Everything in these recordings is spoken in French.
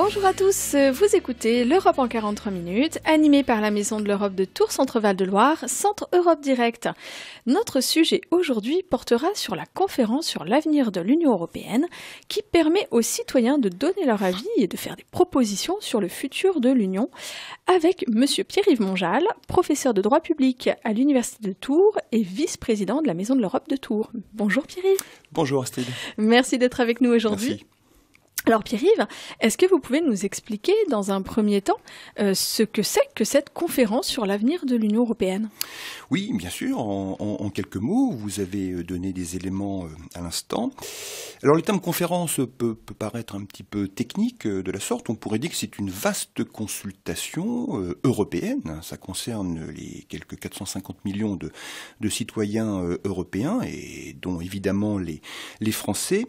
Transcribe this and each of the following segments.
Bonjour à tous, vous écoutez l'Europe en 43 minutes, animée par la Maison de l'Europe de Tours, Centre-Val de Loire, Centre Europe Direct. Notre sujet aujourd'hui portera sur la conférence sur l'avenir de l'Union européenne qui permet aux citoyens de donner leur avis et de faire des propositions sur le futur de l'Union avec Monsieur Pierre-Yves Monjal, professeur de droit public à l'Université de Tours et vice-président de la Maison de l'Europe de Tours. Bonjour Pierre-Yves. Bonjour Astrid. Merci d'être avec nous aujourd'hui. Merci. Alors Pierre-Yves, est-ce que vous pouvez nous expliquer dans un premier temps ce que c'est que cette conférence sur l'avenir de l'Union européenne ? Oui, bien sûr, en quelques mots, vous avez donné des éléments à l'instant. Alors le terme conférence peut paraître un petit peu technique de la sorte, on pourrait dire que c'est une vaste consultation européenne, ça concerne les quelques 450 millions de citoyens européens, et dont évidemment les Français,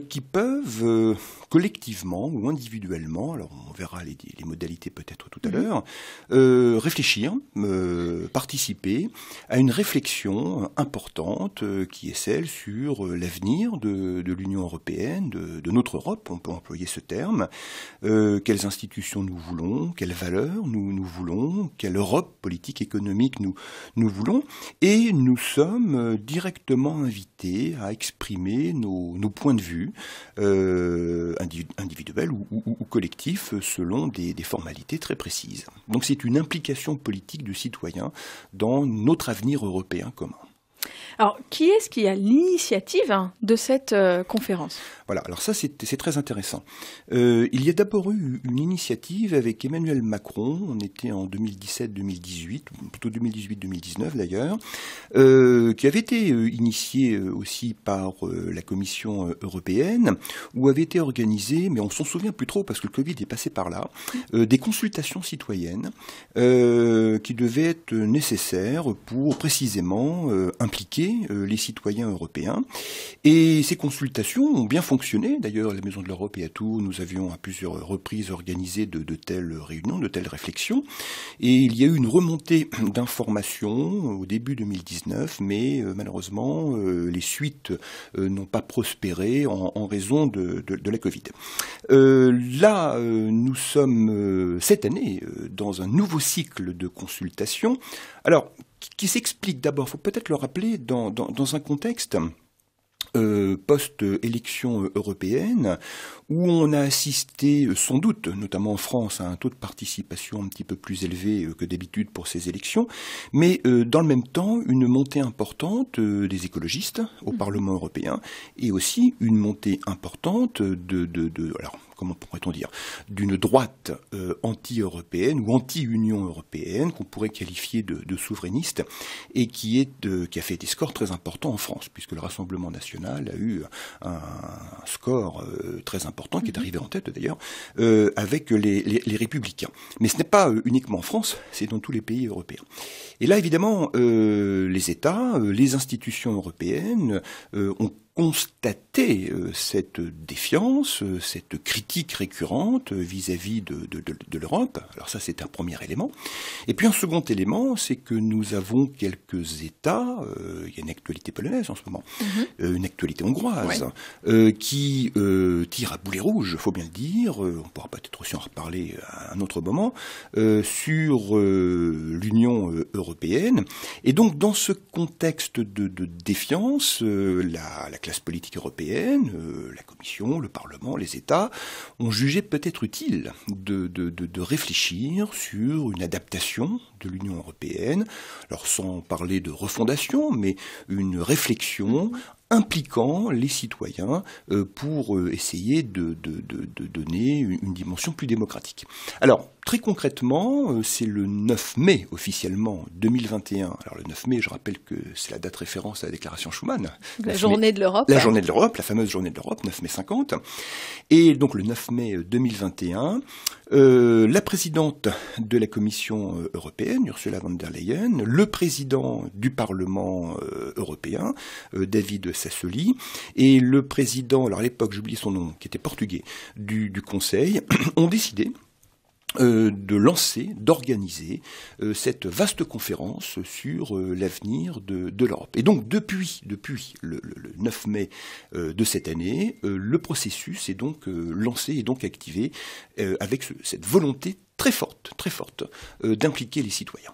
qui peuvent collectivement ou individuellement, alors on verra les modalités peut-être tout à l'heure, réfléchir, participer à une réflexion importante qui est celle sur l'avenir de l'Union européenne, de notre Europe, on peut employer ce terme, quelles institutions nous voulons, quelles valeurs nous voulons, quelle Europe politique, économique nous voulons, et nous sommes directement invités à exprimer nos points de vue individuels ou collectifs selon des formalités très précises. Donc c'est une implication politique du citoyen dans notre avenir européen commun. Alors, qui est-ce qui a l'initiative de cette conférence ? Voilà, alors ça c'est très intéressant. Il y a d'abord eu une initiative avec Emmanuel Macron, on était en 2017-2018, plutôt 2018-2019 d'ailleurs, qui avait été initiée aussi par la Commission européenne, où avait été organisé, mais on s'en souvient plus trop parce que le Covid est passé par là, des consultations citoyennes qui devaient être nécessaires pour précisément impliquer les citoyens européens. Et ces consultations ont bien fonctionné. D'ailleurs, à la Maison de l'Europe et à Tours, nous avions à plusieurs reprises organisé de telles réunions, de telles réflexions. Et il y a eu une remontée d'informations au début 2019, mais malheureusement, les suites n'ont pas prospéré en raison de la Covid. Là, nous sommes cette année dans un nouveau cycle de consultation. Alors, qui s'explique d'abord, il faut peut-être le rappeler, dans un contexte post-élection européenne, où on a assisté, sans doute, notamment en France, à un taux de participation un petit peu plus élevé que d'habitude pour ces élections, mais dans le même temps, une montée importante des écologistes au Parlement européen, et aussi une montée importante alors, comment pourrait-on dire, d'une droite anti-européenne ou anti-Union européenne, qu'on pourrait qualifier de souverainiste, et qui a fait des scores très importants en France, puisque le Rassemblement national a eu un score très important, qui est arrivé en tête d'ailleurs, avec les Républicains. Mais ce n'est pas uniquement en France, c'est dans tous les pays européens. Et là, évidemment, les États, les institutions européennes ont constater cette défiance, cette critique récurrente vis-à-vis de l'Europe. Alors ça, c'est un premier élément. Et puis un second élément, c'est que nous avons quelques États, il y a une actualité polonaise en ce moment, une actualité hongroise, qui tire à boulet rouge, il faut bien le dire, on pourra peut-être aussi en reparler à un autre moment, sur l'Union européenne. Et donc, dans ce contexte de défiance, la classe politique européenne, la Commission, le Parlement, les États, ont jugé peut-être utile de réfléchir sur une adaptation de l'Union européenne, alors sans parler de refondation, mais une réflexion impliquant les citoyens pour essayer de donner une dimension plus démocratique. Alors, très concrètement, c'est le 9 mai officiellement 2021. Alors le 9 mai, je rappelle que c'est la date référence à la déclaration Schuman. La journée de l'Europe. La journée de l'Europe, la fameuse journée de l'Europe, 9 mai 50. Et donc le 9 mai 2021, la présidente de la Commission européenne, Ursula von der Leyen, le président du Parlement européen, David Sassoli, et le président, alors à l'époque j'oublie son nom, qui était portugais, du Conseil, ont décidé de lancer, d'organiser cette vaste conférence sur l'avenir de l'Europe. Et donc depuis le 9 mai de cette année, le processus est donc lancé et donc activé avec cette volonté très forte d'impliquer les citoyens.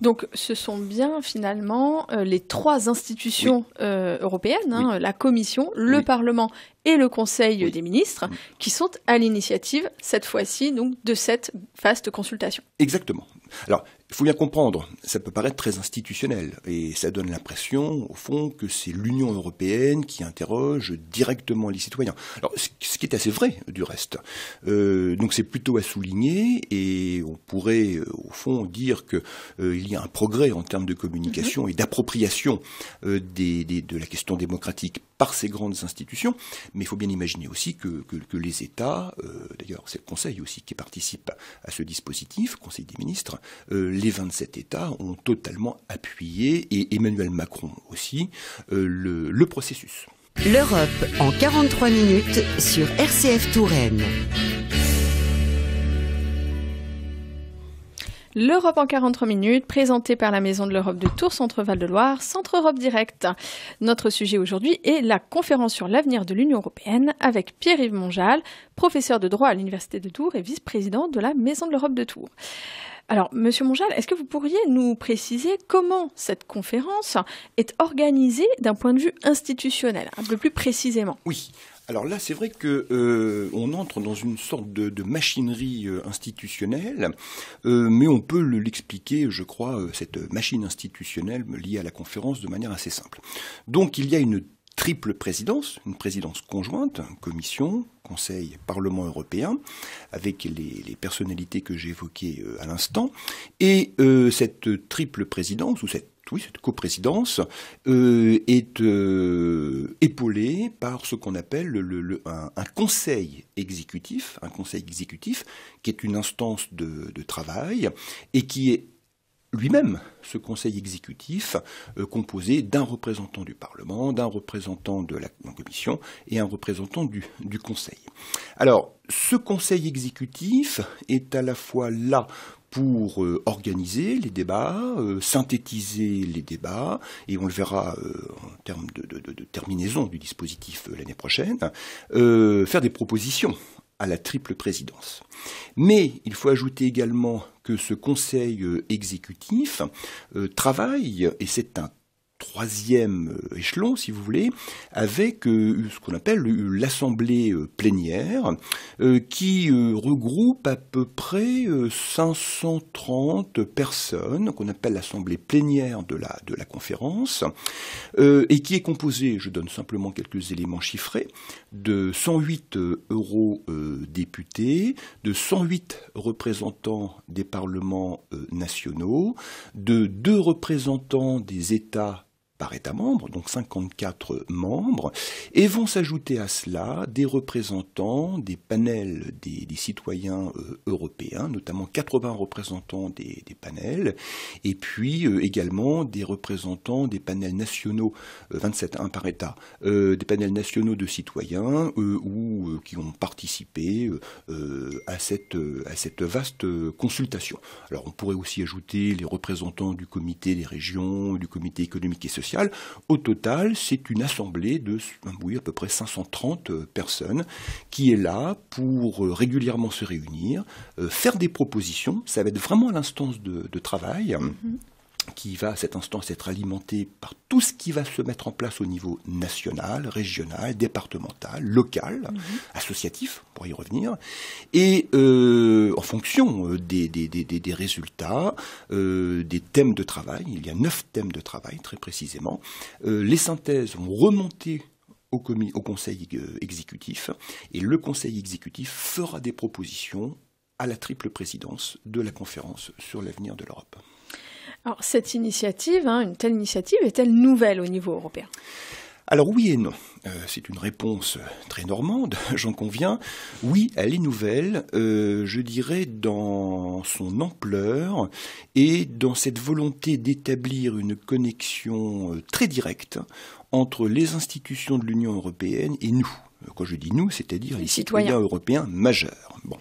Donc ce sont bien finalement les trois institutions européennes, la Commission, le Parlement et le Conseil des ministres, qui sont à l'initiative, cette fois-ci, donc, de cette vaste consultation. Exactement. Alors, il faut bien comprendre, ça peut paraître très institutionnel, et ça donne l'impression, au fond, que c'est l'Union européenne qui interroge directement les citoyens. Alors, ce qui est assez vrai, du reste. Donc c'est plutôt à souligner, et on pourrait, au fond, dire qu'il y a un progrès en termes de communication et d'appropriation de la question démocratique par ces grandes institutions, mais il faut bien imaginer aussi que les États, d'ailleurs c'est le Conseil aussi qui participe à ce dispositif, Conseil des ministres, les 27 États ont totalement appuyé, et Emmanuel Macron aussi, le processus. L'Europe en 43 minutes sur RCF Touraine. L'Europe en 43 minutes, présentée par la Maison de l'Europe de Tours, Centre-Val de Loire, Centre Europe Direct. Notre sujet aujourd'hui est la conférence sur l'avenir de l'Union européenne avec Pierre-Yves Monjal, professeur de droit à l'Université de Tours et vice-président de la Maison de l'Europe de Tours. Alors, Monsieur Monjal, est-ce que vous pourriez nous préciser comment cette conférence est organisée d'un point de vue institutionnel, un peu plus précisément ? Oui. Alors là, c'est vrai qu'on entre dans une sorte de machinerie institutionnelle, mais on peut l'expliquer, je crois, cette machine institutionnelle liée à la conférence de manière assez simple. Donc il y a une triple présidence, une présidence conjointe, Commission, Conseil, Parlement européen, avec les personnalités que j'ai évoquées à l'instant, et cette triple présidence, ou cette coprésidence est épaulée par ce qu'on appelle un conseil exécutif, qui est une instance de travail et qui est lui-même, ce conseil exécutif, composé d'un représentant du Parlement, d'un représentant de la Commission et un représentant du Conseil. Alors, ce conseil exécutif est à la fois là pour organiser les débats, synthétiser les débats, et on le verra en termes de terminaison du dispositif l'année prochaine, faire des propositions à la triple présidence. Mais il faut ajouter également que ce conseil exécutif travaille, et c'est un troisième échelon, si vous voulez, avec ce qu'on appelle l'assemblée plénière, qui regroupe à peu près 530 personnes, qu'on appelle l'assemblée plénière de la conférence, et qui est composée, je donne simplement quelques éléments chiffrés, de 108 eurodéputés, de 108 représentants des parlements nationaux, de 2 représentants des États par État membre, donc 54 membres, et vont s'ajouter à cela des représentants des panels des citoyens européens, notamment 80 représentants des panels, et puis également des représentants des panels nationaux, 27 un par État, des panels nationaux de citoyens qui ont participé à cette vaste consultation. Alors on pourrait aussi ajouter les représentants du comité des régions, du comité économique et social. Au total, c'est une assemblée de à peu près 530 personnes qui est là pour régulièrement se réunir, faire des propositions. Ça va être vraiment l'instance de travail. Qui va, cette instance, être alimentée par tout ce qui va se mettre en place au niveau national, régional, départemental, local, associatif, pour y revenir, et en fonction des résultats, des thèmes de travail, il y a 9 thèmes de travail, très précisément, les synthèses vont remonter au conseil exécutif, et le conseil exécutif fera des propositions à la triple présidence de la conférence sur l'avenir de l'Europe. Alors cette initiative, une telle initiative, est-elle nouvelle au niveau européen ? Alors oui et non. C'est une réponse très normande, j'en conviens. Oui, elle est nouvelle, je dirais dans son ampleur et dans cette volonté d'établir une connexion très directe entre les institutions de l'Union européenne et nous. Quand je dis nous, c'est-à-dire les citoyens européens majeurs. Bon.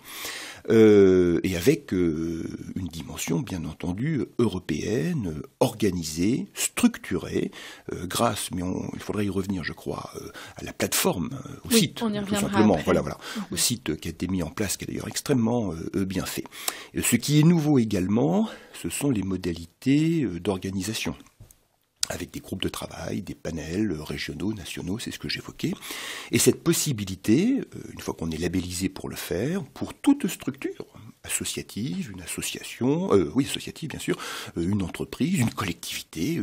et avec une dimension bien entendu européenne, organisée, structurée, grâce, mais il faudrait y revenir je crois, à la plateforme, au site, on y tout simplement, après. au site qui a été mis en place, qui est d'ailleurs extrêmement bien fait. Ce qui est nouveau également, ce sont les modalités d'organisation, avec des groupes de travail, des panels régionaux, nationaux, c'est ce que j'évoquais. Et cette possibilité, une fois qu'on est labellisé pour le faire, pour toute structure associative, une association, associative bien sûr, une entreprise, une collectivité,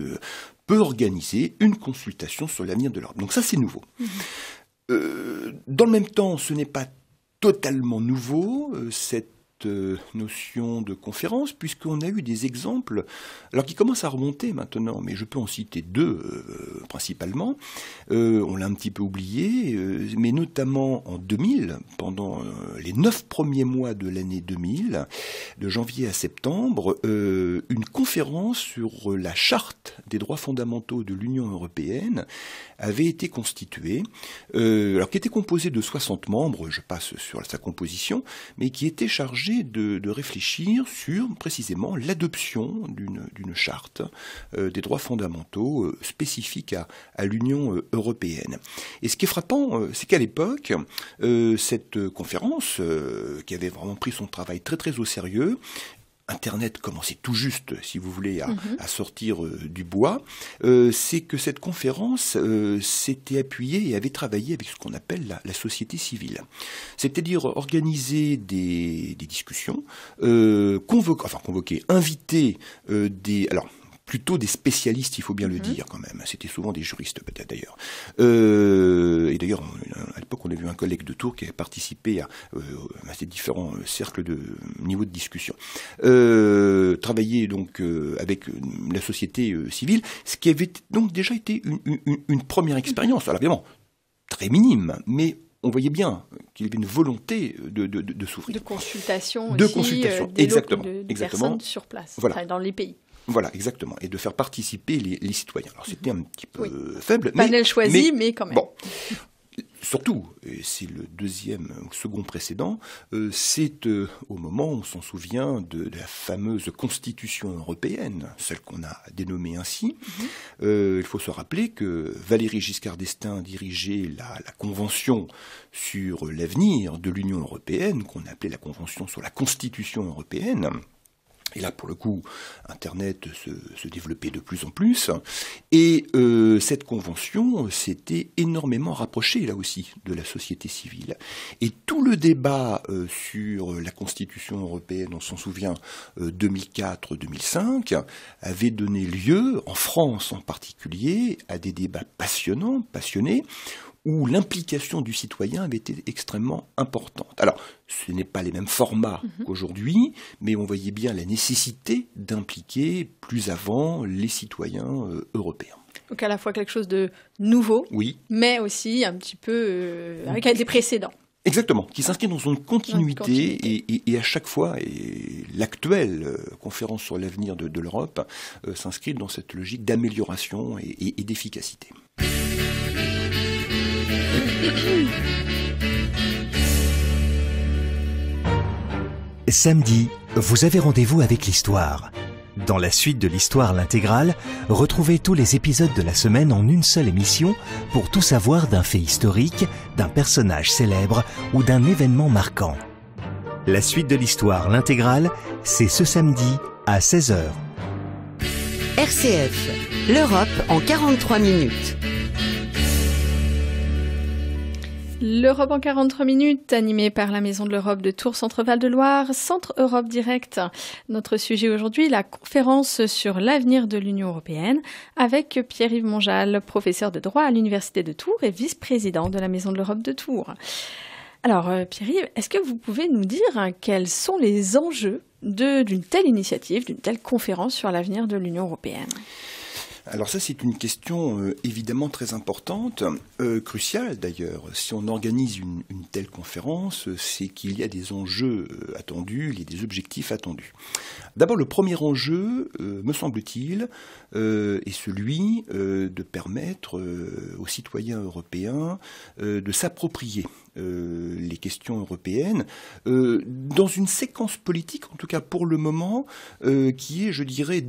peut organiser une consultation sur l'avenir de l'Europe. Donc ça, c'est nouveau. Dans le même temps, ce n'est pas totalement nouveau, cette notion de conférence, puisqu'on a eu des exemples, alors qui commencent à remonter maintenant, mais je peux en citer deux principalement. On l'a un petit peu oublié, mais notamment en 2000, pendant les 9 premiers mois de l'année 2000, de janvier à septembre, une conférence sur la charte des droits fondamentaux de l'Union européenne avait été constituée, alors qui était composée de 60 membres, je passe sur sa composition, mais qui était chargée de réfléchir sur précisément l'adoption d'une charte des droits fondamentaux spécifiques à l'Union européenne. Et ce qui est frappant, c'est qu'à l'époque, cette conférence, qui avait vraiment pris son travail très très au sérieux, Internet commençait tout juste, si vous voulez, à sortir du bois, c'est que cette conférence s'était appuyée et avait travaillé avec ce qu'on appelle la société civile. C'est-à-dire organiser des discussions, convoquer, inviter plutôt des spécialistes, il faut bien le dire quand même. C'était souvent des juristes peut-être d'ailleurs. Et d'ailleurs, à l'époque, on a vu un collègue de Tours qui avait participé à ces différents cercles de niveau de discussion. Travailler donc avec la société civile, ce qui avait donc déjà été une première expérience. Alors évidemment, très minime, mais on voyait bien qu'il y avait une volonté de s'ouvrir. De consultation de aussi, consultation, des exactement. personnes sur place, voilà. Dans les pays. Voilà, exactement. Et de faire participer les citoyens. Alors c'était un petit peu faible. Panel choisi, mais quand même. Bon. Surtout, et c'est le second précédent, c'est au moment, on s'en souvient, de la fameuse Constitution européenne, celle qu'on a dénommée ainsi. Il faut se rappeler que Valéry Giscard d'Estaing dirigeait la Convention sur l'avenir de l'Union européenne, qu'on appelait la Convention sur la Constitution européenne. Et là, pour le coup, Internet se développait de plus en plus. Et cette convention s'était énormément rapprochée, là aussi, de la société civile. Et tout le débat sur la Constitution européenne, on s'en souvient, 2004-2005, avait donné lieu, en France en particulier, à des débats passionnés, où l'implication du citoyen avait été extrêmement importante. Alors, ce n'est pas les mêmes formats qu'aujourd'hui, mais on voyait bien la nécessité d'impliquer plus avant les citoyens européens. Donc à la fois quelque chose de nouveau, mais aussi un petit peu avec des précédents. Exactement, qui s'inscrit dans une continuité. Et à chaque fois, l'actuelle conférence sur l'avenir de l'Europe s'inscrit dans cette logique d'amélioration et d'efficacité. Samedi, vous avez rendez-vous avec l'histoire. Dans la suite de l'histoire l'intégrale, retrouvez tous les épisodes de la semaine en une seule émission pour tout savoir d'un fait historique, d'un personnage célèbre ou d'un événement marquant. La suite de l'histoire l'intégrale, c'est ce samedi à 16h. RCF, l'Europe en 43 minutes. L'Europe en 43 minutes, animée par la Maison de l'Europe de Tours Centre-Val de Loire, Centre Europe Direct. Notre sujet aujourd'hui, la conférence sur l'avenir de l'Union européenne avec Pierre-Yves Monjal, professeur de droit à l'Université de Tours et vice-président de la Maison de l'Europe de Tours. Alors Pierre-Yves, est-ce que vous pouvez nous dire quels sont les enjeux d'une telle initiative, d'une telle conférence sur l'avenir de l'Union européenne ? Alors ça, c'est une question évidemment très importante, cruciale d'ailleurs. Si on organise une telle conférence, c'est qu'il y a des enjeux attendus, il y a des objectifs attendus. D'abord, le premier enjeu, me semble-t-il, est celui de permettre aux citoyens européens de s'approprier les questions européennes dans une séquence politique, en tout cas pour le moment, qui est, je dirais,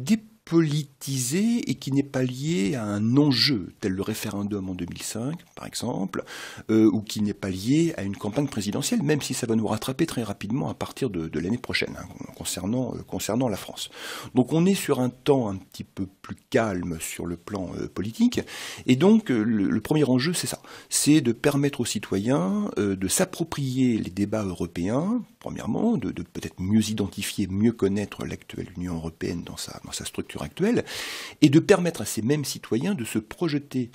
politisé et qui n'est pas lié à un enjeu, tel le référendum en 2005, par exemple, ou qui n'est pas lié à une campagne présidentielle, même si ça va nous rattraper très rapidement à partir de l'année prochaine, concernant la France. Donc on est sur un temps un petit peu plus calme sur le plan politique, et donc le premier enjeu, c'est ça, c'est de permettre aux citoyens de s'approprier les débats européens, premièrement, de peut-être mieux identifier, mieux connaître l'actuelle Union européenne dans sa structure actuelle, et de permettre à ces mêmes citoyens de se projeter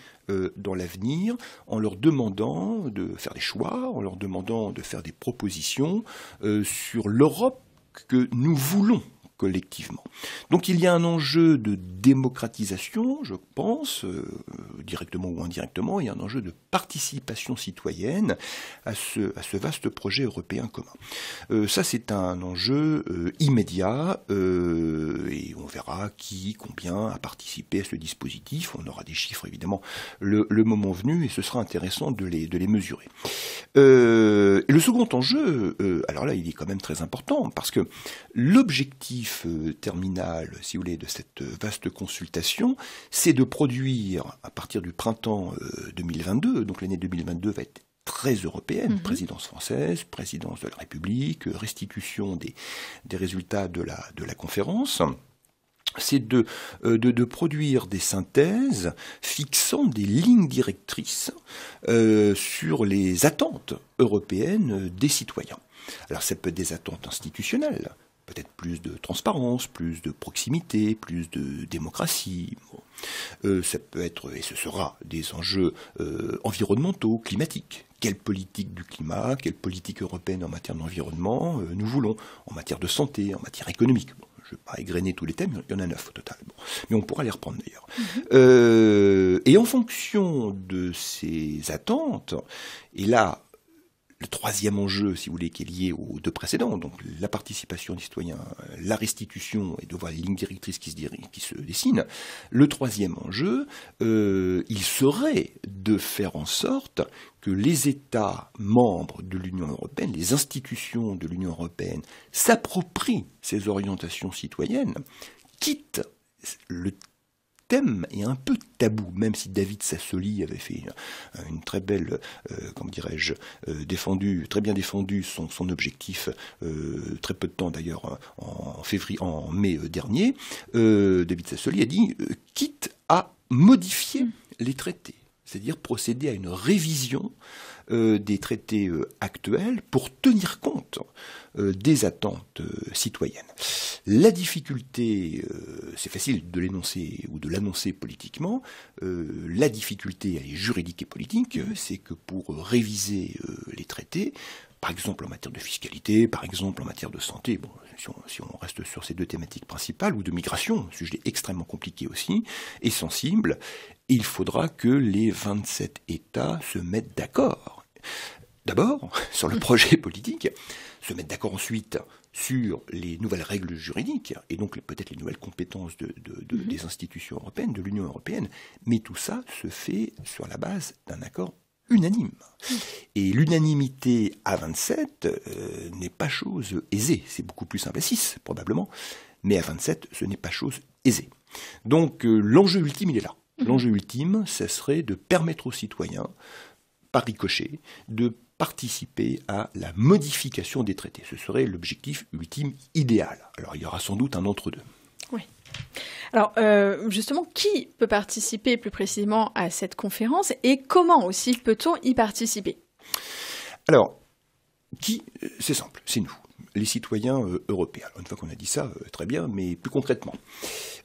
dans l'avenir en leur demandant de faire des choix, en leur demandant de faire des propositions sur l'Europe que nous voulons collectivement. Donc il y a un enjeu de démocratisation, je pense, directement ou indirectement, il y a un enjeu de participation citoyenne à ce vaste projet européen commun. Ça, c'est un enjeu immédiat, et on verra qui, combien a participé à ce dispositif. On aura des chiffres, évidemment, le moment venu, et ce sera intéressant de les mesurer. Le second enjeu, alors là, il est quand même très important, parce que l'objectif terminal, si vous voulez, de cette vaste consultation, c'est de produire, à partir du printemps 2022, donc l'année 2022 va être très européenne, présidence française, présidence de la République, restitution des résultats de la conférence, c'est de produire des synthèses fixant des lignes directrices sur les attentes européennes des citoyens. Alors ça peut être des attentes institutionnelles, peut-être plus de transparence, plus de proximité, plus de démocratie. Ça peut être, et ce sera, des enjeux environnementaux, climatiques. Quelle politique du climat, quelle politique européenne en matière d'environnement nous voulons, en matière de santé, en matière économique. Bon, je ne vais pas égrener tous les thèmes, il y en a 9 au total. Bon, mais on pourra les reprendre d'ailleurs. Et en fonction de ces attentes, et là, le troisième enjeu, si vous voulez, qui est lié aux deux précédents, donc la participation des citoyens, la restitution et de voir les lignes directrices qui se dessinent. Le troisième enjeu, il serait de faire en sorte que les États membres de l'Union européenne, les institutions de l'Union européenne, s'approprient ces orientations citoyennes, quitte le thème est un peu tabou, même si David Sassoli avait fait une très belle, très bien défendu son objectif, très peu de temps d'ailleurs, en mai dernier. David Sassoli a dit quitte à modifier les traités, c'est-à-dire procéder à une révision des traités actuels pour tenir compte des attentes citoyennes. La difficulté, c'est facile de l'énoncer ou de l'annoncer politiquement, la difficulté, elle est juridique et politique, c'est que pour réviser les traités, par exemple en matière de fiscalité, par exemple en matière de santé, bon, si on reste sur ces deux thématiques principales, ou de migration, sujet extrêmement compliqué aussi, et sensible, il faudra que les 27 États se mettent d'accord. D'abord, sur le projet politique, se mettre d'accord ensuite sur les nouvelles règles juridiques, et donc peut-être les nouvelles compétences des institutions européennes, de l'Union européenne, mais tout ça se fait sur la base d'un accord unanime. Et l'unanimité à 27 n'est pas chose aisée, c'est beaucoup plus simple à 6 probablement, mais à 27 ce n'est pas chose aisée. Donc l'enjeu ultime il est là. L'enjeu ultime, ce serait de permettre aux citoyens, par ricochet, de participer à la modification des traités. Ce serait l'objectif ultime idéal. Alors il y aura sans doute un entre-deux. Oui. Alors justement, qui peut participer plus précisément à cette conférence et comment aussi peut-on y participer ? Alors, qui ? C'est simple, c'est nous. les citoyens européens. Alors, une fois qu'on a dit ça, très bien, mais plus concrètement,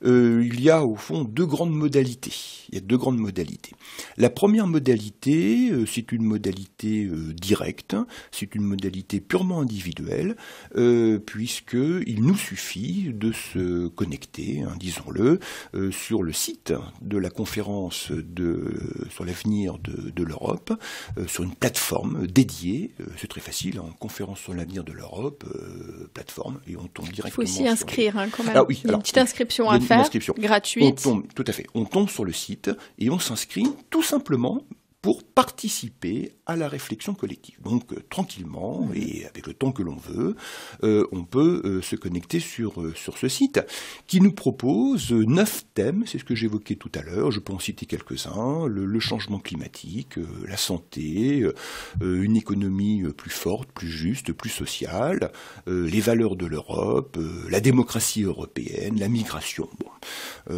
il y a au fond deux grandes modalités. Il y a deux grandes modalités. La première modalité, c'est une modalité directe, c'est une modalité purement individuelle, puisqu'il nous suffit de se connecter, disons-le, sur le site de la conférence sur l'avenir de l'Europe, sur une plateforme dédiée. C'est très facile, en conférence sur l'avenir de l'Europe, plateforme, et on tombe directement. Il faut aussi inscrire quand même. Ah, oui, il y a une petite inscription à faire, gratuite. Tout à fait. On tombe sur le site et on s'inscrit tout simplement pour participer à la réflexion collective. Donc tranquillement et avec le temps que l'on veut, on peut se connecter sur ce site qui nous propose 9 thèmes, c'est ce que j'évoquais tout à l'heure, je peux en citer quelques-uns, le changement climatique, la santé, une économie plus forte, plus juste, plus sociale, les valeurs de l'Europe, la démocratie européenne, la migration. Bon,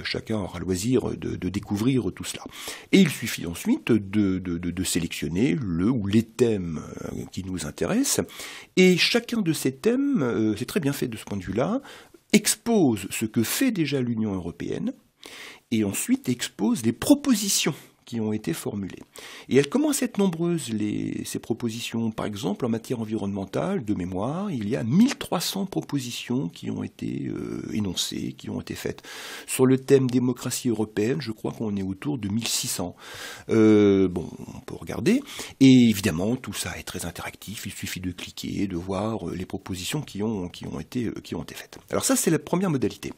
chacun aura le loisir de découvrir tout cela. Et il suffit ensuite de sélectionner le ou les thèmes qui nous intéressent. Et chacun de ces thèmes, c'est très bien fait de ce point de vue-là, expose ce que fait déjà l'Union européenne et ensuite expose les propositions qui ont été formulées. Et elles commencent à être nombreuses, ces propositions. Par exemple, en matière environnementale, de mémoire, il y a 1300 propositions qui ont été énoncées, qui ont été faites. Sur le thème démocratie européenne, je crois qu'on est autour de 1600. Bon, on peut regarder. Et évidemment, tout ça est très interactif. Il suffit de cliquer, de voir les propositions qui ont été faites. Alors ça, c'est la première modalité.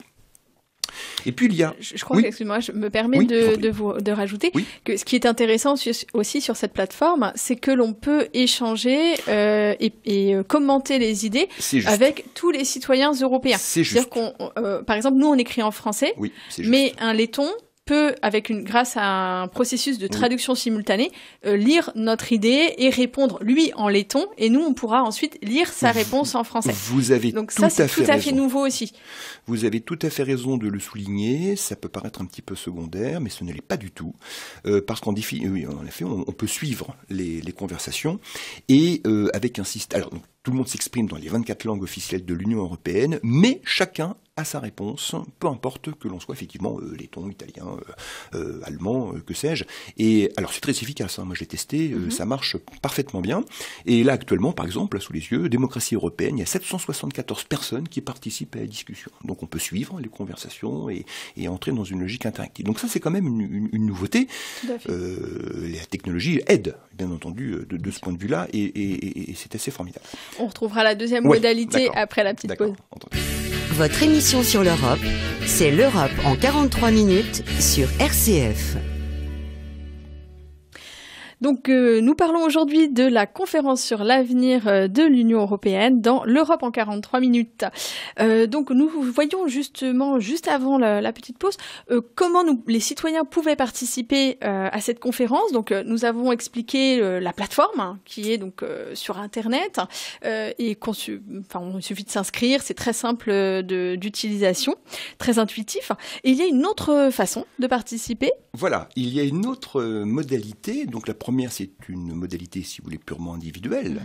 Et puis il y a... Je crois que, excuse-moi, je me permets de rajouter que ce qui est intéressant aussi sur cette plateforme, c'est que l'on peut échanger et commenter les idées avec tous les citoyens européens. C'est-à-dire par exemple, nous on écrit en français, mais un letton peut, grâce à un processus de traduction simultanée, lire notre idée et répondre, lui, en letton, et nous, on pourra ensuite lire sa réponse en français. Vous avez Donc ça, c'est tout à fait nouveau aussi. Vous avez tout à fait raison de le souligner, ça peut paraître un petit peu secondaire, mais ce ne l'est pas du tout, parce qu'en effet, on peut suivre les conversations, et avec un système... Alors, tout le monde s'exprime dans les 24 langues officielles de l'Union européenne, mais chacun a sa réponse, peu importe que l'on soit effectivement letton, italien, allemand, que sais-je. Et alors c'est très efficace, moi j'ai testé, ça marche parfaitement bien. Et là actuellement, par exemple, là, sous les yeux, démocratie européenne, il y a 774 personnes qui participent à la discussion. Donc on peut suivre les conversations et entrer dans une logique interactive. Donc ça c'est quand même une nouveauté. La technologie aide, bien entendu, de ce point de vue-là, et c'est assez formidable. On retrouvera la deuxième modalité après la petite pause. Entendu. Votre émission sur l'Europe, c'est l'Europe en 43 minutes sur RCF. Donc nous parlons aujourd'hui de la conférence sur l'avenir de l'Union européenne dans l'Europe en 43 minutes. Donc nous voyons justement, juste avant la petite pause, comment les citoyens pouvaient participer à cette conférence. Donc nous avons expliqué la plateforme qui est donc sur Internet et il suffit de s'inscrire, c'est très simple d'utilisation, très intuitif. Et il y a une autre façon de participer. Voilà, il y a une autre modalité. Donc la première, c'est une modalité, si vous voulez, purement individuelle,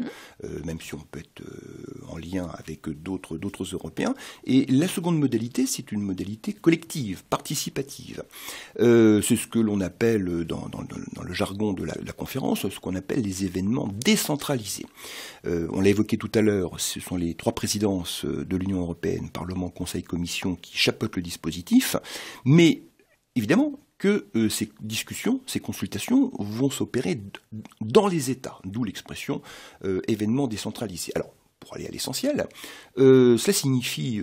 même si on peut être en lien avec d'autres Européens. Et la seconde modalité, c'est une modalité collective, participative. C'est ce que l'on appelle, dans le jargon de la conférence, ce qu'on appelle les événements décentralisés. On l'a évoqué tout à l'heure, ce sont les 3 présidences de l'Union européenne, Parlement, Conseil, Commission, qui chapeautent le dispositif. Mais évidemment, que ces discussions, ces consultations vont s'opérer dans les États, d'où l'expression événement décentralisé. Alors, pour aller à l'essentiel, cela signifie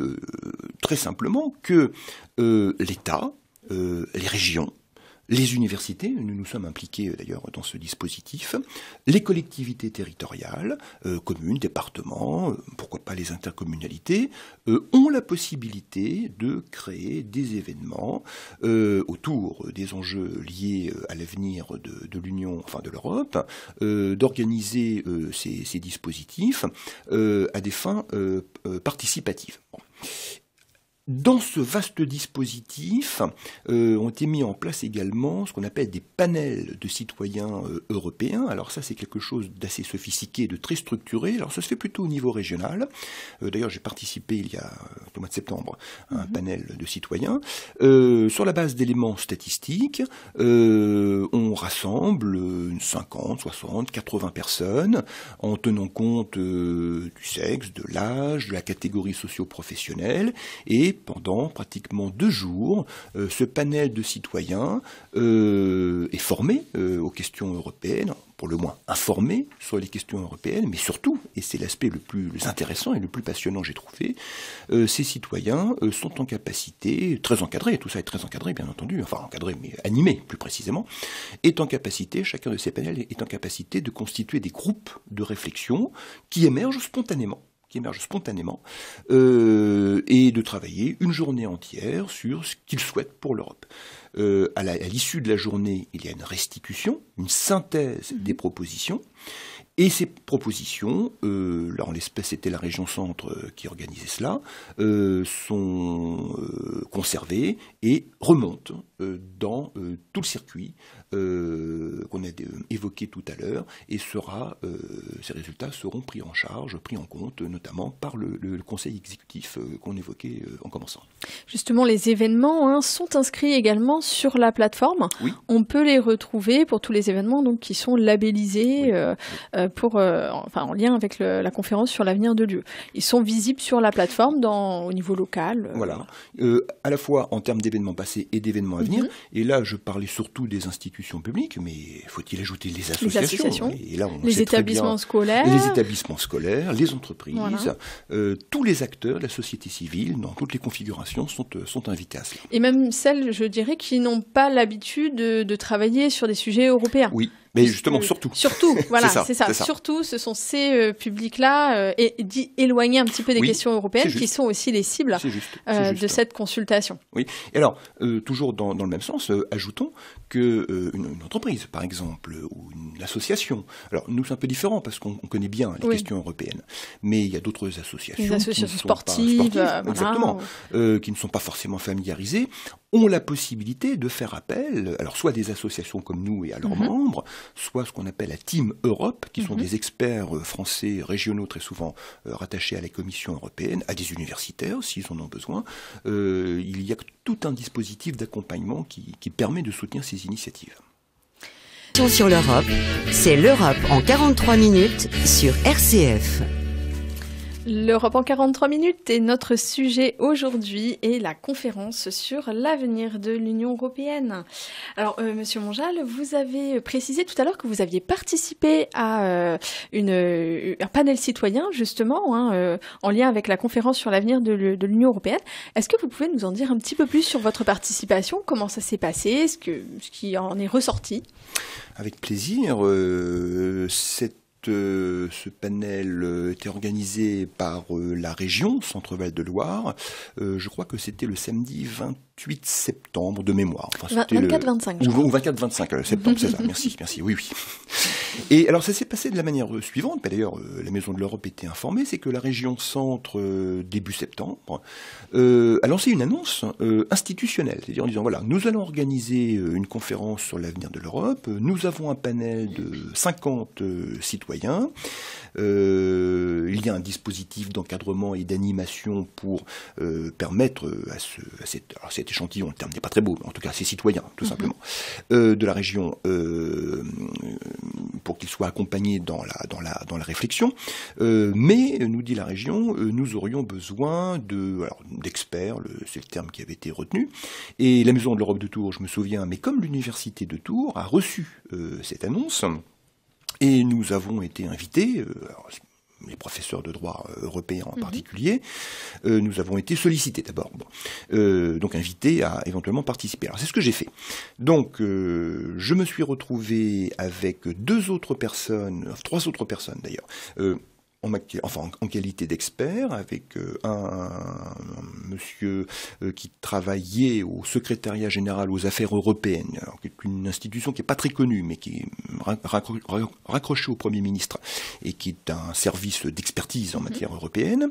très simplement que l'État, les régions, les universités, nous sommes impliqués d'ailleurs dans ce dispositif, les collectivités territoriales, communes, départements, pourquoi pas les intercommunalités, ont la possibilité de créer des événements autour des enjeux liés à l'avenir de l'Union, enfin de l'Europe, d'organiser ces dispositifs à des fins participatives. Bon. Dans ce vaste dispositif, ont été mis en place également ce qu'on appelle des panels de citoyens européens. Alors ça, c'est quelque chose d'assez sophistiqué, de très structuré. Alors ça se fait plutôt au niveau régional. D'ailleurs, j'ai participé il y a au mois de septembre à un panel de citoyens. Sur la base d'éléments statistiques, on rassemble 50, 60, 80 personnes en tenant compte du sexe, de l'âge, de la catégorie socio-professionnelle, et pendant pratiquement 2 jours, ce panel de citoyens est formé aux questions européennes, pour le moins informé sur les questions européennes, mais surtout, et c'est l'aspect le plus intéressant et le plus passionnant j'ai trouvé, ces citoyens sont en capacité, très encadrés, tout ça est très encadré bien entendu, enfin encadré mais animé plus précisément, est en capacité, chacun de ces panels est en capacité de constituer des groupes de réflexion qui émergent spontanément. Et de travailler une journée entière sur ce qu'ils souhaitent pour l'Europe. À l'issue de la journée, il y a une restitution, une synthèse des propositions, et ces propositions, là en l'espèce c'était la région Centre qui organisait cela, sont conservées et remontent dans tout le circuit qu'on a évoqué tout à l'heure, et ces résultats seront pris en charge, pris en compte notamment par le conseil exécutif qu'on évoquait en commençant. Justement, les événements sont inscrits également sur la plateforme. Oui. On peut les retrouver pour tous les événements donc, qui sont labellisés en lien avec la conférence sur l'avenir de Dieu. Ils sont visibles sur la plateforme au niveau local. Voilà, à la fois en termes d'événements passés et d'événements à venir. Et là, je parlais surtout des institutions publiques, mais faut-il ajouter les associations. Et là, on les sait établissements très bien, scolaires. Les établissements scolaires, les entreprises, voilà. Tous les acteurs de la société civile, dans toutes les configurations, sont invités à cela. Et même celles, je dirais, qui n'ont pas l'habitude de travailler sur des sujets européens. Oui. Mais justement, surtout. Surtout, voilà, c'est ça. ça. Surtout, ce sont ces publics-là, éloignés un petit peu des questions européennes, qui sont aussi les cibles de cette consultation. Oui. Et alors, toujours dans le même sens, ajoutons qu'une entreprise, par exemple, ou une association. Alors, nous, c'est un peu différent parce qu'on connaît bien les questions européennes. Mais il y a d'autres associations. Les associations sportives, exactement, qui ne sont pas forcément familiarisées, ont la possibilité de faire appel, alors soit des associations comme nous et à leurs membres, soit ce qu'on appelle la Team Europe, qui sont des experts français régionaux très souvent rattachés à la Commission européenne, à des universitaires s'ils en ont besoin. Il y a tout un dispositif d'accompagnement qui permet de soutenir ces initiatives. Sur l'Europe, c'est l'Europe en 43 minutes sur RCF. L'Europe en 43 minutes est notre sujet aujourd'hui et la conférence sur l'avenir de l'Union européenne. Alors, Monsieur Monjal, vous avez précisé tout à l'heure que vous aviez participé à un panel citoyen, justement, en lien avec la conférence sur l'avenir de l'Union européenne. Est-ce que vous pouvez nous en dire un petit peu plus sur votre participation? Comment ça s'est passé? Ce qui en est ressorti? Avec plaisir. Ce panel était organisé par la région Centre-Val de Loire. Je crois que c'était le samedi 28 septembre de mémoire. Enfin, 24-25. Ou 24-25 septembre, c'est ça. Merci, oui. Et alors ça s'est passé de la manière suivante. D'ailleurs, la Maison de l'Europe était informée, c'est que la région Centre, début septembre, a lancé une annonce institutionnelle, c'est-à-dire en disant voilà, nous allons organiser une conférence sur l'avenir de l'Europe. Nous avons un panel de 50 citoyens. Il y a un dispositif d'encadrement et d'animation pour permettre à cet échantillon, le terme n'est pas très beau, mais en tout cas à ces citoyens, tout simplement, de la région, pour qu'ils soient accompagnés dans la réflexion. Mais, nous dit la région, nous aurions besoin d'experts, c'est le terme qui avait été retenu. Et la Maison de l'Europe de Tours, je me souviens, mais comme l'Université de Tours a reçu cette annonce, et nous avons été invités, les professeurs de droit européen en particulier, nous avons été sollicités d'abord, donc invités à éventuellement participer. Alors c'est ce que j'ai fait. Donc je me suis retrouvé avec 3 autres personnes d'ailleurs, en qualité d'expert, avec un monsieur qui travaillait au secrétariat général aux affaires européennes, alors, qui est une institution qui n'est pas très connue, mais qui est raccrochée au Premier ministre, et qui est un service d'expertise en matière européenne.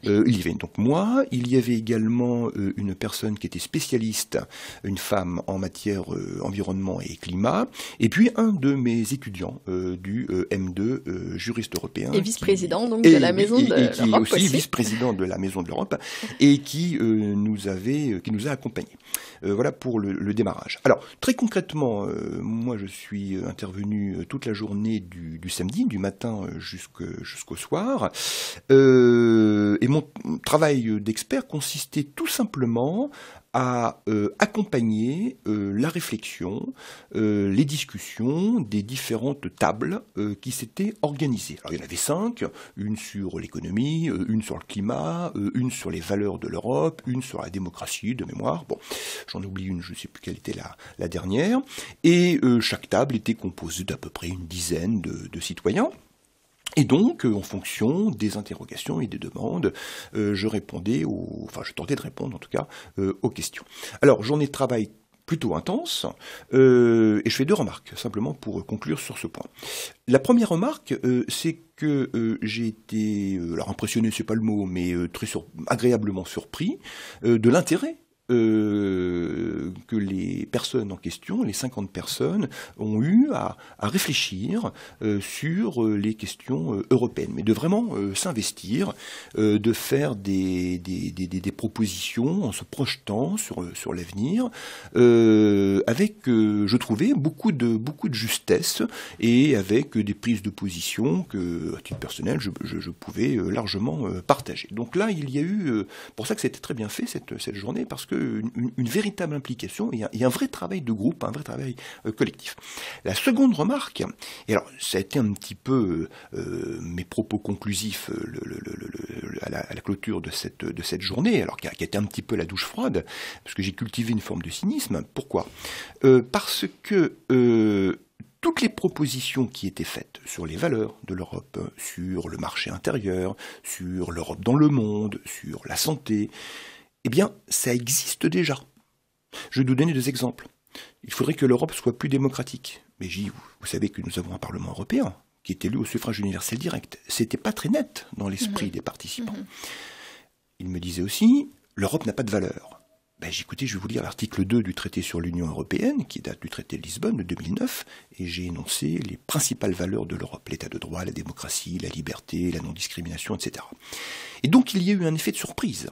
Il y avait donc moi, il y avait également une personne qui était spécialiste, une femme en matière environnement et climat, et puis un de mes étudiants du M2, juriste européen. Et vice-président donc de la Maison de l'Europe. Qui est aussi vice-président de la Maison de l'Europe et qui nous a accompagnés. Voilà pour le démarrage. Alors, très concrètement, moi je suis intervenu toute la journée du samedi, du matin jusqu'au soir. Et mon travail d'expert consistait tout simplement à accompagner la réflexion, les discussions des différentes tables qui s'étaient organisées. Alors il y en avait 5, une sur l'économie, une sur le climat, une sur les valeurs de l'Europe, une sur la démocratie de mémoire. Bon, j'en oublie une, je ne sais plus quelle était la dernière. Et chaque table était composée d'à peu près une dizaine de citoyens. Et donc, en fonction des interrogations et des demandes, je tentais de répondre en tout cas aux questions. Alors, journée de travail plutôt intense, et je fais 2 remarques, simplement pour conclure sur ce point. La première remarque, c'est que j'ai été, alors impressionné, c'est pas le mot, mais agréablement surpris de l'intérêt que les personnes en question, les 50 personnes, ont eu à réfléchir sur les questions européennes, mais de vraiment s'investir, de faire des propositions en se projetant sur l'avenir, avec, je trouvais, beaucoup de justesse et avec des prises de position que, à titre personnel, je pouvais largement partager. Donc là, il y a eu, pour ça que c'était très bien fait cette journée, parce que une véritable implication et un vrai travail de groupe, un vrai travail collectif. La seconde remarque, et alors ça a été un petit peu mes propos conclusifs à la clôture de cette journée, alors qui a été un petit peu la douche froide, parce que j'ai cultivé une forme de cynisme. Pourquoi ? Parce que toutes les propositions qui étaient faites sur les valeurs de l'Europe, sur le marché intérieur, sur l'Europe dans le monde, sur la santé, eh bien, ça existe déjà. Je vais vous donner 2 exemples. Il faudrait que l'Europe soit plus démocratique. Mais vous savez que nous avons un Parlement européen qui est élu au suffrage universel direct. C'était pas très net dans l'esprit des participants. Il me disait aussi, l'Europe n'a pas de valeur. Écoutez, je vais vous lire l'article 2 du traité sur l'Union européenne, qui date du traité de Lisbonne de 2009, et j'ai énoncé les principales valeurs de l'Europe, l'état de droit, la démocratie, la liberté, la non-discrimination, etc. Et donc il y a eu un effet de surprise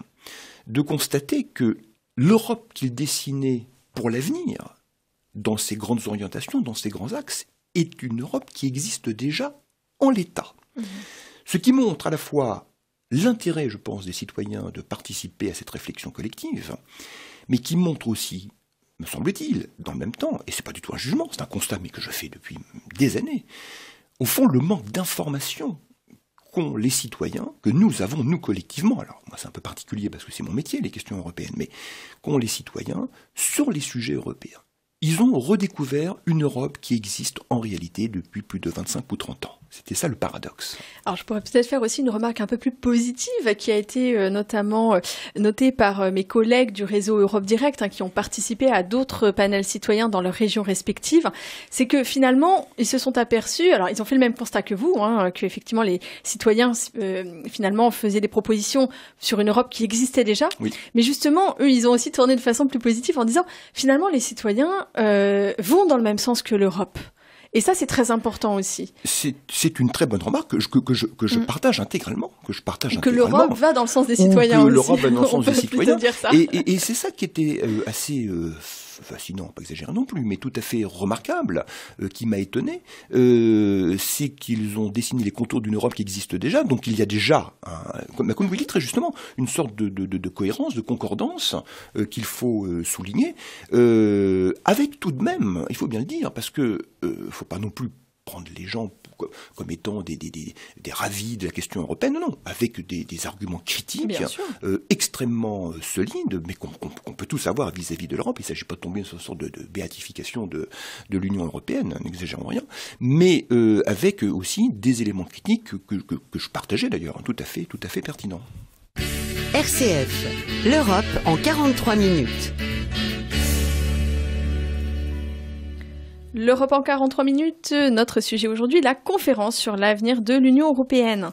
de constater que l'Europe qu'il dessinait pour l'avenir, dans ses grandes orientations, dans ses grands axes, est une Europe qui existe déjà en l'état. Ce qui montre à la fois l'intérêt, je pense, des citoyens de participer à cette réflexion collective, mais qui montre aussi, me semble-t-il, dans le même temps, et c'est pas du tout un jugement, c'est un constat, mais que je fais depuis des années, au fond, le manque d'information qu'ont les citoyens, que nous avons, nous, collectivement, alors moi c'est un peu particulier parce que c'est mon métier, les questions européennes, mais qu'ont les citoyens sur les sujets européens. Ils ont redécouvert une Europe qui existe en réalité depuis plus de 25 ou 30 ans. C'était ça le paradoxe. Alors je pourrais peut-être faire aussi une remarque un peu plus positive qui a été notamment notée par mes collègues du réseau Europe Direct qui ont participé à d'autres panels citoyens dans leurs régions respectives. C'est que finalement ils se sont aperçus, alors ils ont fait le même constat que vous, que effectivement les citoyens finalement faisaient des propositions sur une Europe qui existait déjà. Oui. Mais justement eux ils ont aussi tourné de façon plus positive en disant finalement les citoyens vont dans le même sens que l'Europe. Et ça, c'est très important aussi. C'est une très bonne remarque que je partage intégralement. Que l'Europe va dans le sens des citoyens aussi. Que l'Europe va dans le sens des citoyens. Dire ça. Et c'est ça qui était assez fascinant, pas exagéré non plus, mais tout à fait remarquable, qui m'a étonné, c'est qu'ils ont dessiné les contours d'une Europe qui existe déjà. Donc il y a déjà, comme vous le dites très justement, une sorte de cohérence, de concordance qu'il faut souligner, avec tout de même, il faut bien le dire, parce que faut pas non plus prendre les gens comme étant des ravis de la question européenne, non, avec des arguments critiques extrêmement solides, mais qu'on peut tous avoir vis-à-vis de l'Europe. Il ne s'agit pas de tomber dans une sorte de béatification de l'Union européenne, n'exagérons rien, mais avec aussi des éléments critiques que je partageais d'ailleurs, tout à fait pertinents. RCF, l'Europe en 43 minutes. L'Europe en 43 minutes, notre sujet aujourd'hui, la conférence sur l'avenir de l'Union européenne.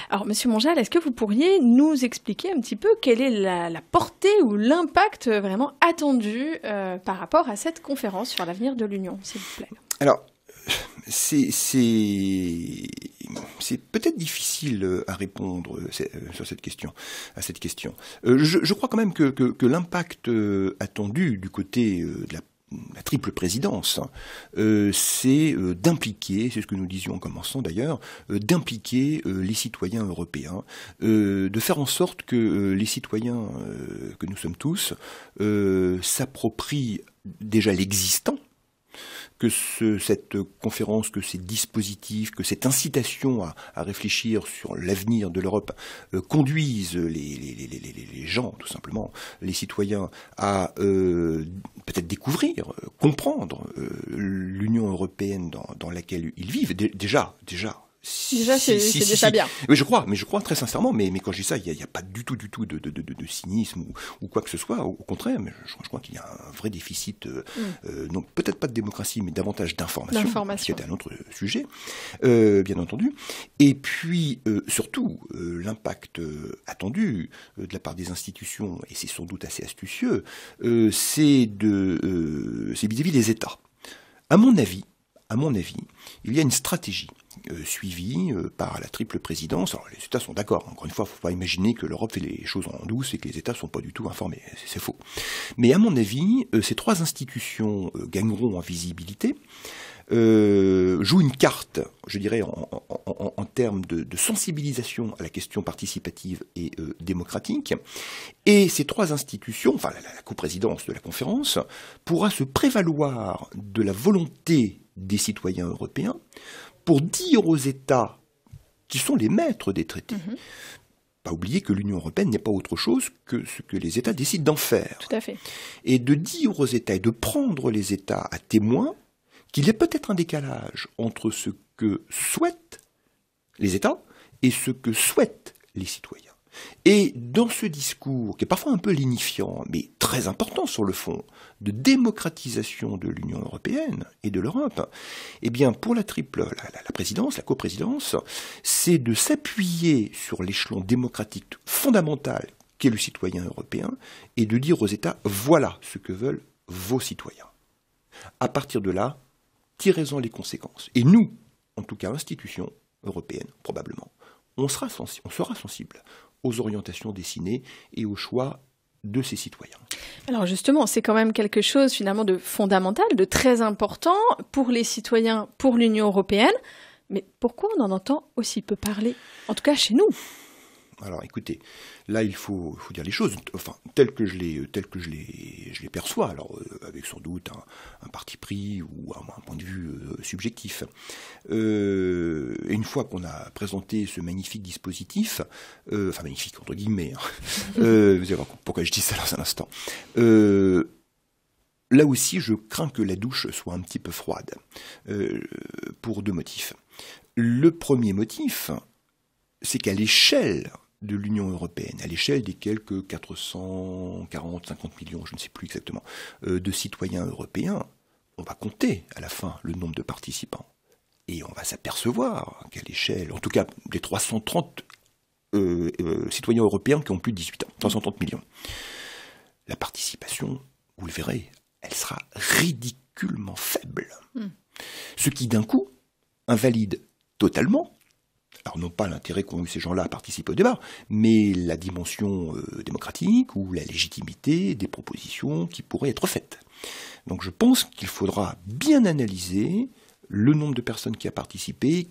Alors, Monsieur Mongeal, est-ce que vous pourriez nous expliquer un petit peu quelle est la portée ou l'impact vraiment attendu par rapport à cette conférence sur l'avenir de l'Union, s'il vous plaît? Alors, c'est peut-être difficile à répondre sur cette question, à cette question. Je crois quand même que l'impact attendu du côté de la triple présidence, c'est d'impliquer, c'est ce que nous disions en commençant d'ailleurs, d'impliquer les citoyens européens, de faire en sorte que les citoyens que nous sommes tous s'approprient déjà l'existant, que cette conférence, que ces dispositifs, que cette incitation à réfléchir sur l'avenir de l'Europe conduisent les gens, tout simplement, les citoyens, à peut-être découvrir, comprendre l'Union européenne dans laquelle ils vivent. Déjà, c'est déjà bien. Mais je crois très sincèrement, mais quand je dis ça, il n'y a pas du tout de cynisme ou quoi que ce soit. Au contraire, mais je crois qu'il y a un vrai déficit, non, peut-être pas de démocratie, mais davantage d'information, qui est un autre sujet, bien entendu. Et puis, surtout, l'impact attendu de la part des institutions, et c'est sans doute assez astucieux, c'est vis-à-vis des États. À mon avis, il y a une stratégie suivie par la triple présidence. Alors, les États sont d'accord. Encore une fois, il ne faut pas imaginer que l'Europe fait les choses en douce et que les États ne sont pas du tout informés. C'est faux. Mais à mon avis, ces trois institutions gagneront en visibilité, jouent une carte, je dirais, en termes de sensibilisation à la question participative et démocratique. Et ces trois institutions, enfin la coprésidence de la conférence, pourra se prévaloir de la volonté des citoyens européens pour dire aux États qui sont les maîtres des traités, pas oublier que l'Union européenne n'est pas autre chose que ce que les États décident d'en faire. Tout à fait. Et de dire aux États et de prendre les États à témoin qu'il y a peut-être un décalage entre ce que souhaitent les États et ce que souhaitent les citoyens. Et dans ce discours, qui est parfois un peu lénifiant, mais très important sur le fond, de démocratisation de l'Union européenne et de l'Europe, eh bien, pour la présidence, la coprésidence, c'est de s'appuyer sur l'échelon démocratique fondamental qu'est le citoyen européen et de dire aux États, voilà ce que veulent vos citoyens. À partir de là, tirez-en les conséquences. Et nous, en tout cas, institutions européennes, probablement, on sera sensible aux orientations dessinées et aux choix de ses citoyens. Alors justement, c'est quand même quelque chose finalement de fondamental, de très important pour les citoyens, pour l'Union européenne. Mais pourquoi on en entend aussi peu parler, en tout cas chez nous ? Alors écoutez, là il faut dire les choses, enfin telles que je les perçois, alors avec sans doute un parti pris ou un point de vue subjectif. Et une fois qu'on a présenté ce magnifique dispositif, enfin magnifique entre guillemets, vous allez voir pourquoi je dis ça dans un instant. Là aussi, je crains que la douche soit un petit peu froide, pour deux motifs. Le premier motif, c'est qu'à l'échelle de l'Union européenne, à l'échelle des quelques 450 millions, je ne sais plus exactement, de citoyens européens, on va compter à la fin le nombre de participants. Et on va s'apercevoir qu'à l'échelle, en tout cas des 330 citoyens européens qui ont plus de 18 ans, 330 millions, la participation, vous le verrez, elle sera ridiculement faible. Ce qui d'un coup invalide totalement, alors non pas l'intérêt qu'ont eu ces gens-là à participer au débat, mais la dimension démocratique ou la légitimité des propositions qui pourraient être faites. Donc je pense qu'il faudra bien analyser le nombre de personnes qui a participé,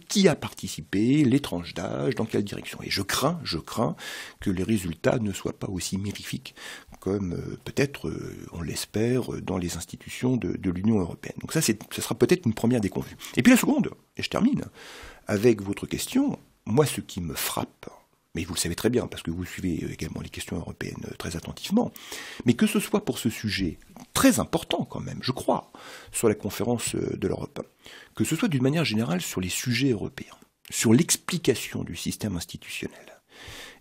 les tranches d'âge, dans quelle direction. Et je crains que les résultats ne soient pas aussi mirifiques comme peut-être, on l'espère, dans les institutions de l'Union européenne. Donc ça sera peut-être une première déconvenue. Et puis la seconde, et je termine, avec votre question, moi ce qui me frappe, mais vous le savez très bien, parce que vous suivez également les questions européennes très attentivement, mais que ce soit pour ce sujet très important quand même, je crois, sur la conférence de l'Europe, que ce soit d'une manière générale sur les sujets européens, sur l'explication du système institutionnel,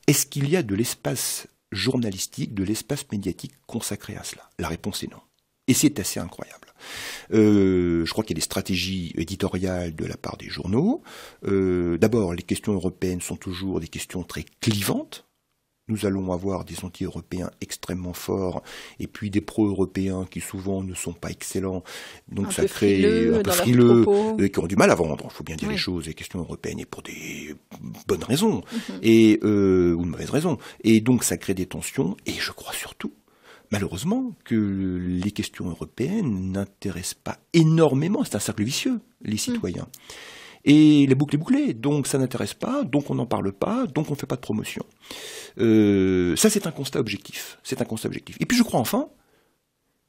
est-ce qu'il y a de l'espace journalistique, de l'espace médiatique consacré à cela? La réponse est non. Et c'est assez incroyable. Je crois qu'il y a des stratégies éditoriales de la part des journaux. D'abord, les questions européennes sont toujours des questions très clivantes. Nous allons avoir des anti-européens extrêmement forts et puis des pro-européens qui souvent ne sont pas excellents. Donc ça crée un peu frileux, qui ont du mal à vendre. Il faut bien dire les choses, les questions européennes, et pour des bonnes raisons, ou de mauvaises raisons. Et donc ça crée des tensions, et je crois surtout, malheureusement, que les questions européennes n'intéressent pas énormément, c'est un cercle vicieux, les citoyens. Et la boucle est bouclée, donc ça n'intéresse pas, donc on n'en parle pas, donc on ne fait pas de promotion. Ça, c'est un constat objectif. Et puis je crois enfin,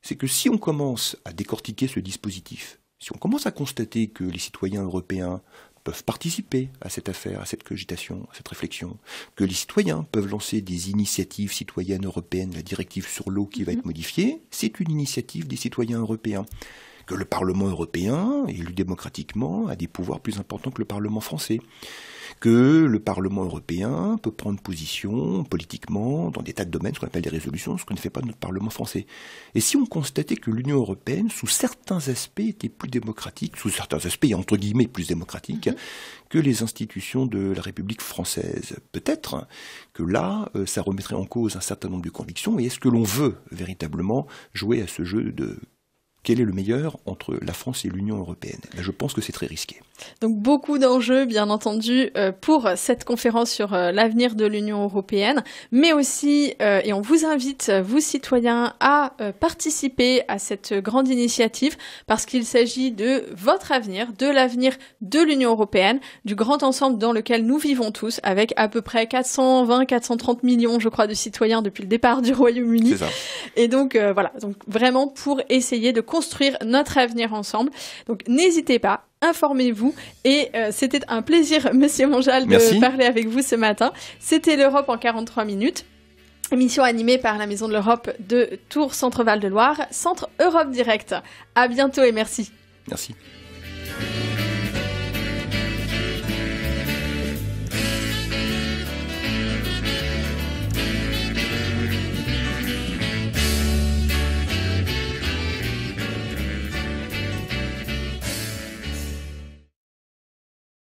c'est que si on commence à décortiquer ce dispositif, si on commence à constater que les citoyens européens peuvent participer à cette affaire, à cette cogitation, à cette réflexion, que les citoyens peuvent lancer des initiatives citoyennes européennes, la directive sur l'eau qui va être modifiée, c'est une initiative des citoyens européens. Que le Parlement européen, élu démocratiquement, a des pouvoirs plus importants que le Parlement français. Que le Parlement européen peut prendre position politiquement dans des tas de domaines, ce qu'on appelle des résolutions, ce que ne fait pas notre Parlement français. Et si on constatait que l'Union européenne, sous certains aspects, était plus démocratique, sous certains aspects, entre guillemets, plus démocratique, que les institutions de la République française, peut-être que là, ça remettrait en cause un certain nombre de convictions. Et est-ce que l'on veut véritablement jouer à ce jeu de quel est le meilleur entre la France et l'Union européenne? Là, je pense que c'est très risqué. Donc beaucoup d'enjeux, bien entendu, pour cette conférence sur l'avenir de l'Union européenne, mais aussi, et on vous invite, vous citoyens, à participer à cette grande initiative, parce qu'il s'agit de votre avenir, de l'avenir de l'Union européenne, du grand ensemble dans lequel nous vivons tous, avec à peu près 420-430 millions, je crois, de citoyens depuis le départ du Royaume-Uni. C'est ça. Et donc, voilà, donc vraiment pour essayer de construire notre avenir ensemble. Donc n'hésitez pas, informez-vous, et c'était un plaisir, Monsieur Monjal, de parler avec vous ce matin. C'était l'Europe en 43 minutes, émission animée par la Maison de l'Europe de Tours Centre Val de Loire, Centre Europe Direct. À bientôt et merci. Merci.